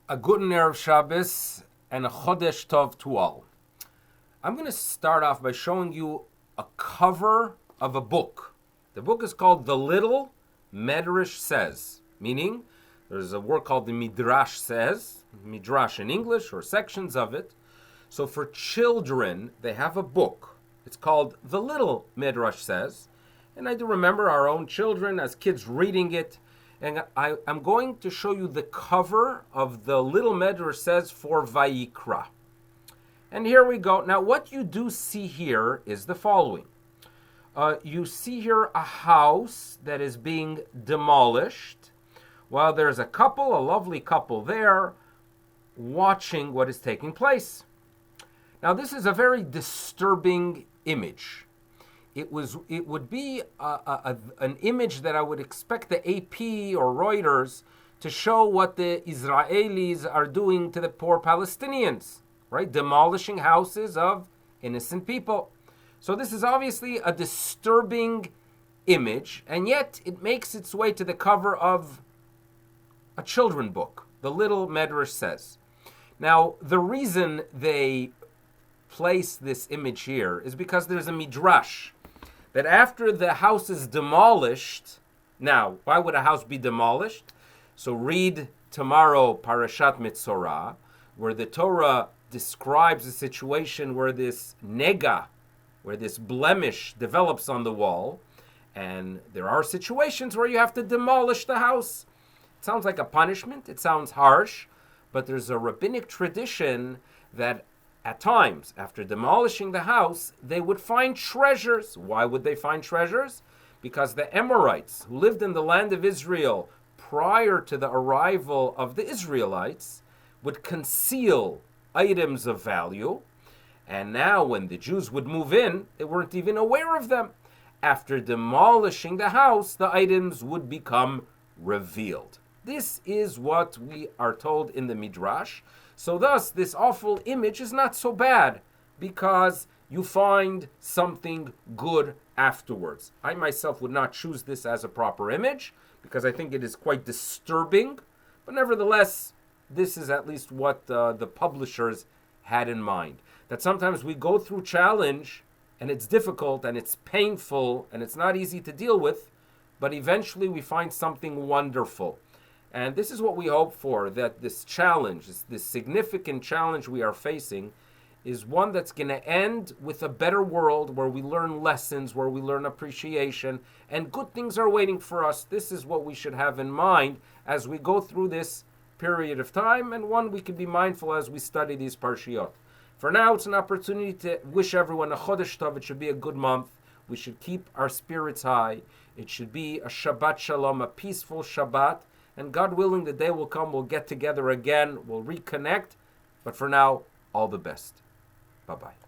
A guten Erev Shabbos and a Chodesh Tov to all. I'm going to start off by showing you a cover of a book. The book is called The Little Midrash Says, meaning there's a work called the Midrash Says, Midrash in English or sections of it. So for children, they have a book. It's called The Little Midrash Says. And I do remember our own children as kids reading it. And I'm going to show you the cover of the Little Midrash Says for Vayikra. And here we go. Now, what you do see here is the following. You see here a house that is being demolished, while there's a couple, a lovely couple there, watching what is taking place. Now, this is a very disturbing image. It would be an image that I would expect the AP or Reuters to show what the Israelis are doing to the poor Palestinians, right? Demolishing houses of innocent people. So this is obviously a disturbing image, and yet it makes its way to the cover of a children's book, The Little Midrash Says. Now, the reason they place this image here is because there's a midrash that after the house is demolished, now, why would a house be demolished? So read tomorrow Parashat Mitzorah, where the Torah describes a situation where this nega, where this blemish develops on the wall, and there are situations where you have to demolish the house. It sounds like a punishment, it sounds harsh, but there's a rabbinic tradition that at times, after demolishing the house, they would find treasures. Why would they find treasures? Because the Amorites, who lived in the land of Israel prior to the arrival of the Israelites, would conceal items of value. And now, when the Jews would move in, they weren't even aware of them. After demolishing the house, the items would become revealed. This is what we are told in the Midrash. So thus, this awful image is not so bad because you find something good afterwards. I myself would not choose this as a proper image because I think it is quite disturbing. But nevertheless, this is at least what the publishers had in mind. That sometimes we go through challenge and it's difficult and it's painful and it's not easy to deal with, but eventually we find something wonderful. And this is what we hope for, that this challenge, this significant challenge we are facing, is one that's going to end with a better world where we learn lessons, where we learn appreciation, and good things are waiting for us. This is what we should have in mind as we go through this period of time, and one we can be mindful as we study these parshiyot. For now, it's an opportunity to wish everyone a Chodesh Tov. It should be a good month. We should keep our spirits high. It should be a Shabbat Shalom, a peaceful Shabbat. And God willing, the day will come, we'll get together again, we'll reconnect. But for now, all the best. Bye-bye.